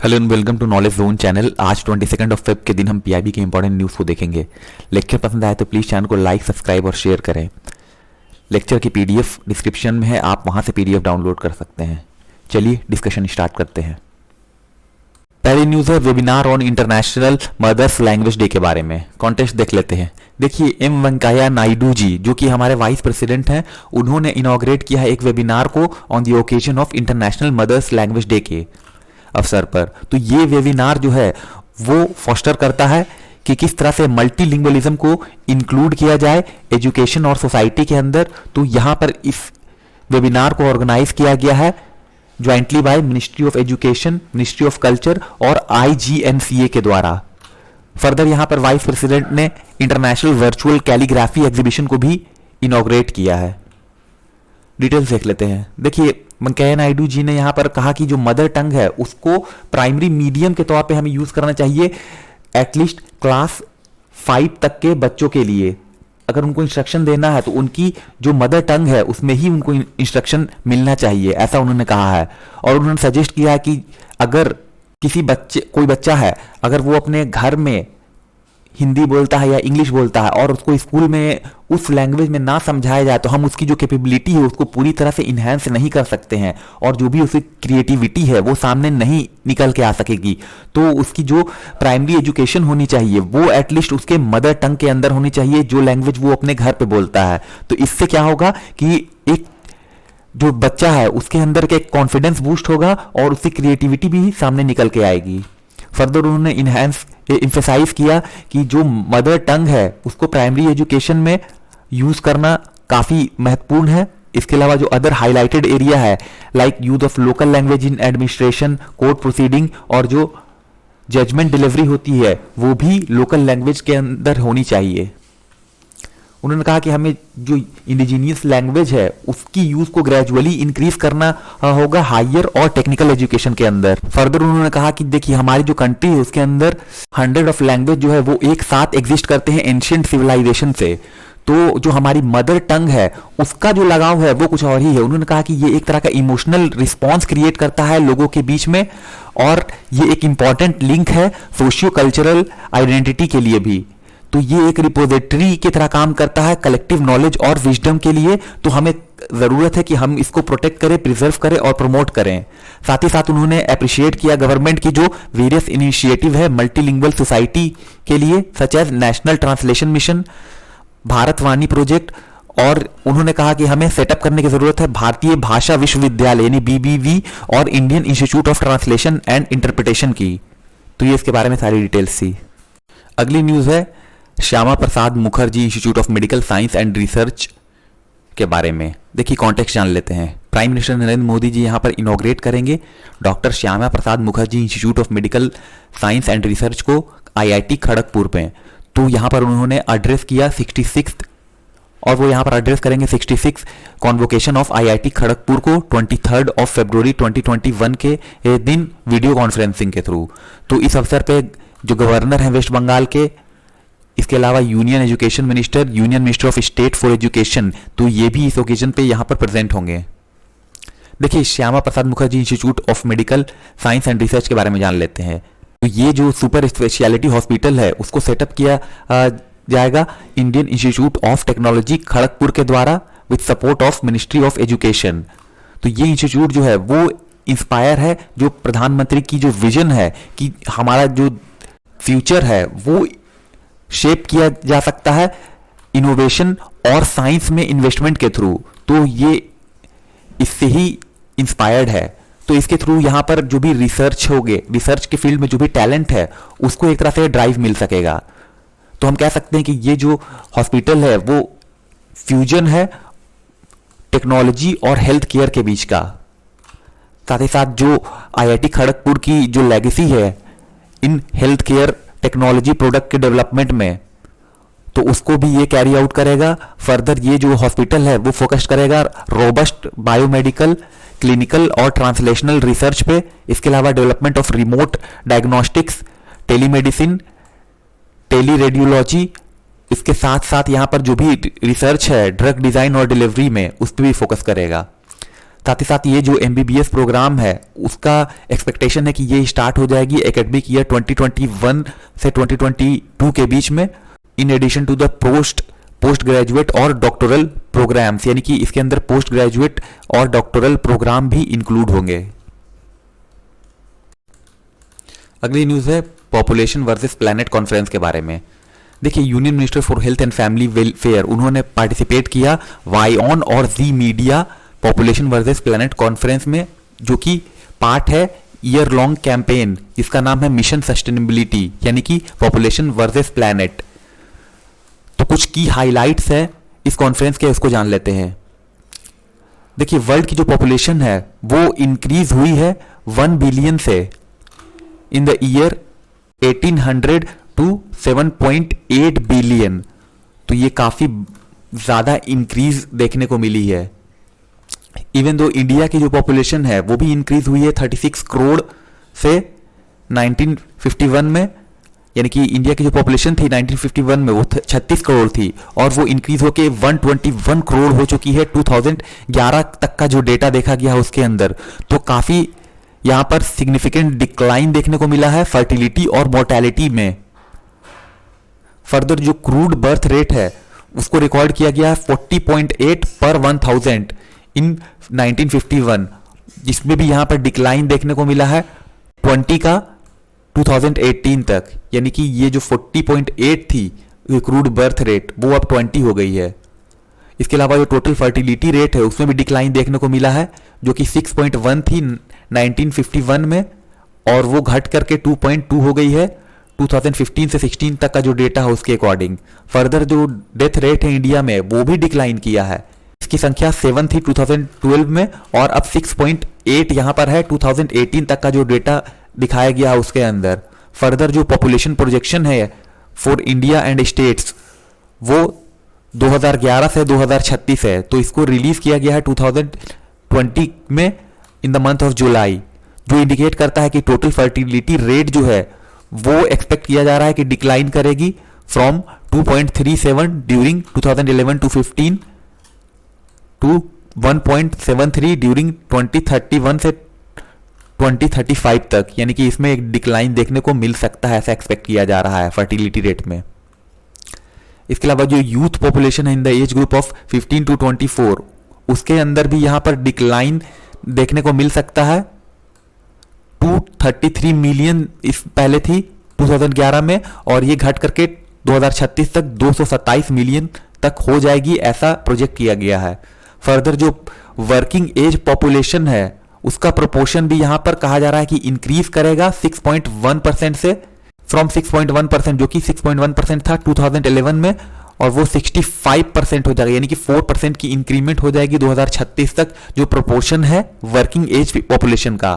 Hello and welcome to knowledge zone channel. आज 22 Feb के दिन हम पीआईबी के इंपॉर्टेंट न्यूज़ को देखेंगे। लेक्चर पसंद आए तो प्लीज़ चैनल को लाइक, सब्सक्राइब और शेयर करें। लेक्चर की पीडीएफ डिस्क्रिप्शन में है, आप वहां से पीडीएफ डाउनलोड कर सकते हैं। चलिए डिस्कशन स्टार्ट करते हैं। पहली न्यूज़ है webinar on international mothers language day के बारे में। कॉन्टेक्स्ट देख लेते हैं। देखिए, एम वेंकैया नायडू जी जो कि हमारे वाइस प्रेसिडेंट हैं, उन्होंने इनॉग्रेट किया है एक वेबिनार को on the occasion of international mothers language day के अवसर पर। तो ये वेबिनार जो है वो फॉस्टर करता है कि किस तरह से मल्टीलिंगुअलिज्म को इंक्लूड किया जाए एजुकेशन और सोसाइटी के अंदर। तो यहाँ पर इस वेबिनार को ऑर्गेनाइज किया गया है jointly by ministry of education, ministry of culture और IGNCA के द्वारा। फर्दर यहाँ पर वाइस प्रेसिडेंट ने इंटरनेशनल वर्चुअल कैलीग्राफी एग्जीबिशन को भी इनॉग्रेट किया है। डिटेल्स देख लेते हैं। देखिए, वेंकैया नायडू जी ने यहाँ पर कहा कि जो मदर टंग है उसको प्राइमरी मीडियम के तौर पे हमें यूज करना चाहिए एटलीस्ट क्लास 5 तक के बच्चों के लिए। अगर उनको इंस्ट्रक्शन देना है तो उनकी जो मदर टंग है उसमें ही उनको इंस्ट्रक्शन मिलना चाहिए, ऐसा उन्होंने कहा है। और उन्होंने सजेस्ट किया है कि अगर कोई बच्चा है, अगर वो अपने घर में हिंदी बोलता है या इंग्लिश बोलता है और उसको स्कूल में उस लैंग्वेज में ना समझाया जाए तो हम उसकी जो कैपेबिलिटी है उसको पूरी तरह से इन्हेंस नहीं कर सकते हैं और जो भी उसकी क्रिएटिविटी है वो सामने नहीं निकल के आ सकेगी। तो उसकी जो प्राइमरी एजुकेशन होनी चाहिए वो एटलीस्ट उसके मदर टंग के अंदर होनी चाहिए, जो लैंग्वेज वो अपने घर पे बोलता है। तो इससे क्या होगा कि एक जो बच्चा है उसके अंदर के कॉन्फिडेंस बूस्ट होगा और उसकी क्रिएटिविटी भी सामने निकल के आएगी। फर्दर उन्होंने एम्फेसाइज किया कि जो मदर टंग है उसको प्राइमरी एजुकेशन में यूज करना काफी महत्वपूर्ण है। इसके अलावा जो अदर हाईलाइटेड एरिया है like use of local language in administration, court proceeding और जो जजमेंट डिलीवरी होती है वो भी लोकल लैंग्वेज के अंदर होनी चाहिए। उन्होंने कहा कि हमें जो इंडिजीनियस लैंग्वेज है उसकी यूज को ग्रेजुअली इंक्रीज करना होगा हायर और टेक्निकल एजुकेशन के अंदर। फर्दर उन्होंने कहा कि देखिए, हमारी जो कंट्री है उसके अंदर 100 ऑफ लैंग्वेज जो है वो एक साथ एग्जिस्ट करते हैं एंशिएंट सिविलाइजेशन से। तो जो हमारी मदर टंग है उसका जो लगाव है वो कुछ और ही है। उन्होंने कहा कि ये एक तरह का इमोशनल रिस्पॉन्स क्रिएट करता है लोगों के बीच में और ये एक इंपॉर्टेंट लिंक है सोशियो कल्चरल आइडेंटिटी के लिए भी। तो ये एक रिपोजिटरी की तरह काम करता है कलेक्टिव नॉलेज और विजडम के लिए। तो हमें जरूरत है कि हम इसको प्रोटेक्ट करें, प्रिजर्व करें और प्रमोट करें। साथ ही साथ उन्होंने अप्रिशिएट किया गवर्नमेंट की जो वेरियस इनिशिएटिव है मल्टीलिंगुअल सोसाइटी के लिए, such as national translation mission, Bharat Vani project. और उन्होंने कहा कि हमें सेटअप करने की जरूरत है भारतीय भाषा विश्वविद्यालय यानी BBV और Indian institute of translation and interpretation की। तो ये इसके बारे में सारी डिटेल्स थी। अगली न्यूज है Shyama Prasad Mukherjee institute of medical science and research के बारे में। देखिए, कॉन्टेक्स्ट जान लेते हैं। प्राइम मिनिस्टर नरेंद्र मोदी जी यहाँ पर इनॉग्रेट करेंगे doctor Shyama Prasad Mukherjee institute of medical science and research को IIT खड़गपुर में। तो यहाँ पर उन्होंने एड्रेस किया 66 और वो यहाँ पर एड्रेस करेंगे 66 कॉन्वोकेशन ऑफ IIT खड़गपुर को 23 फरवरी 2021 के दिन वीडियो कॉन्फ्रेंसिंग के थ्रू। तो इस अवसर पे जो गवर्नर हैं वेस्ट बंगाल के, इसके अलावा union education minister, union minister of state for education, तो ये भी इस ओकेजन पे यहाँ पर प्रेजेंट होंगे। देखिए, Shyama Prasad Mukherjee institute of medical science and research के बारे में जान लेते हैं। तो ये जो सुपर स्पेशलिटी हॉस्पिटल है उसको सेटअप किया जाएगा Indian institute of technology Kharagpur के द्वारा with support of ministry of education. तो ये इंस्टीट्यूट जो है वो इंस्पायर है जो प्रधानमंत्री की जो विजन है कि हमारा जो फ्यूचर है वो शेप किया जा सकता है इनोवेशन और साइंस में इन्वेस्टमेंट के थ्रू। तो ये इससे ही इंस्पायर्ड है। तो इसके थ्रू यहाँ पर जो भी रिसर्च होगे, रिसर्च के फील्ड में जो भी टैलेंट है उसको एक तरह से ड्राइव मिल सकेगा। तो हम कह सकते हैं कि ये जो हॉस्पिटल है वो फ्यूजन है टेक्नोलॉजी और हेल्थ केयर के बीच का। साथ ही साथ जो IIT खड़गपुर की जो लेगेसी है in health care technology product के डेवलपमेंट में, तो उसको भी ये कैरी आउट करेगा। फर्दर ये जो हॉस्पिटल है वो फोकस करेगा रोबस्ट बायोमेडिकल, क्लिनिकल और ट्रांसलेशनल रिसर्च पे। इसके अलावा development of remote diagnostics, telemedicine, tele radiology, इसके साथ साथ यहाँ पर जो भी रिसर्च है ड्रग डिजाइन और डिलीवरी में उस पर भी फोकस करेगा। साथ ही साथ ये जो MBBS प्रोग्राम है उसका एक्सपेक्टेशन है कि ये स्टार्ट हो जाएगी एकेडमिक ईयर 2021 से 2022 के बीच में, in addition to the post graduate और डॉक्टोरल प्रोग्राम्स, यानी कि इसके अंदर पोस्ट ग्रेजुएट और डॉक्टोरल प्रोग्राम भी इंक्लूड होंगे। अगली न्यूज़ है पॉपुलेशन वर्सेस प्लैनेट कॉन्फ्रेंस के बारे में। देखिए, union minister for health and family welfare उन्होंने पार्टिसिपेट किया वाईऑन और जी media population versus planet conference में, जो कि पार्ट है ईयर लॉन्ग कैंपेन जिसका नाम है मिशन सस्टेनेबिलिटी, यानी कि पॉपुलेशन वर्सेस प्लैनेट। तो कुछ की हाइलाइट्स है इस कॉन्फ्रेंस के, उसको जान लेते हैं। देखिए, वर्ल्ड की जो पॉपुलेशन है वो इंक्रीज हुई है 1 बिलियन से in the year 1800 to 7.8 billion. तो ये काफी ज्यादा इंक्रीज देखने को मिली है। इवन दो इंडिया की जो पॉपुलेशन है वो भी इंक्रीज हुई है 36 करोड़ से 1951 में, यानी कि इंडिया की जो पॉपुलेशन थी 1951 में वो 36 करोड़ थी और वो इंक्रीज होके 121 करोड़ हो चुकी है 2011 तक का जो डेटा देखा गया है उसके अंदर। तो काफी यहां पर सिग्निफिकेंट डिक्लाइन देखने को मिला है फर्टिलिटी और मोर्टेलिटी में। फर्दर जो क्रूड बर्थ रेट है उसको रिकॉर्ड किया गया है 40.8 पर 1000 इन 1951, जिसमें भी यहां पर डिक्लाइन देखने को मिला है 20 का 2018 तक, यानी कि ये जो 40.8 थी क्रूड बर्थ रेट वो अब 20 हो गई है। इसके अलावा जो टोटल फर्टिलिटी रेट है उसमें भी डिक्लाइन देखने को मिला है, जो कि 6.1 थी 1951 में और वो घट करके 2.2 हो गई है 2015 से 16 तक का जो डेटा है उसके अकॉर्डिंग। फर्दर जो डेथ रेट है इंडिया में वो भी डिक्लाइन किया है, इसकी संख्या 7 थी 2012 में और अब 6.8 यहां पर है 2018 तक का जो डेटा दिखाया गया है उसके अंदर। फर्दर जो पॉपुलेशन प्रोजेक्शन है फॉर इंडिया एंड स्टेट्स वो 2011 से 2036 है, तो इसको रिलीज किया गया है 2020 में in the month of July, जो इंडिकेट करता है कि टोटल फर्टिलिटी रेट जो है वो एक्सपेक्ट किया जा रहा है कि डिक्लाइन करेगी from 2.37 during 2011 to 15 to 1.73 during 2031 से 2035 तक, यानी कि इसमें एक डिक्लाइन देखने को मिल सकता है, ऐसा एक्सपेक्ट किया जा रहा है फर्टिलिटी रेट में। इसके अलावा जो यूथ पॉपुलेशन है in the age group of 15 to 24 उसके अंदर भी यहां पर डिक्लाइन देखने को मिल सकता है। 233 मिलियन इस पहले थी 2011 में और ये घट करके 2036 तक 227 मिलियन तक हो जाएगी, ऐसा प्रोजेक्ट किया गया है। फर्दर जो वर्किंग एज पॉपुलेशन है उसका प्रोपोर्शन भी यहां पर कहा जा रहा है कि इंक्रीज करेगा 6.1% से, फ्रॉम 6.1% जो कि 6.1% था 2011 में और वो 65% हो जाएगा, यानी कि 4% की इंक्रीमेंट हो जाएगी 2036 तक जो प्रोपोर्शन है वर्किंग एज पॉपुलेशन का।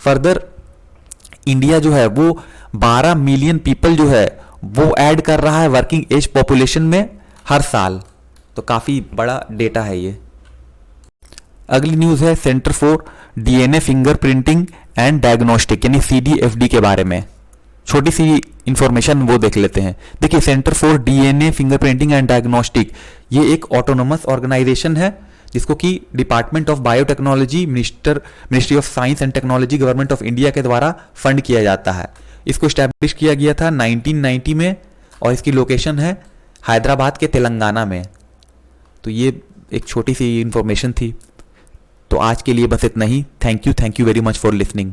फर्दर इंडिया जो है वो 12 मिलियन पीपल जो है वो ऐड कर रहा है वर्किंग एज पॉपुलेशन में हर साल, तो काफी बड़ा डेटा है ये। अगली न्यूज है centre for DNA fingerprinting and diagnostic यानी CDFD के बारे में। छोटी सी इंफॉर्मेशन वो देख लेते हैं। देखिए, centre for DNA fingerprinting and diagnostic ये एक ऑटोनोमस ऑर्गेनाइजेशन है जिसको कि department of biotechnology, ministry of science and technology, government of India के द्वारा फंड किया जाता है। इसको स्टैब्लिश किया गया था 1990 में और इसकी लोकेशन है हैदराबाद के तेलंगाना में। तो ये एक छोटी सी इंफॉर्मेशन थी। तो आज के लिए बस इतना ही। Thank you very much for listening.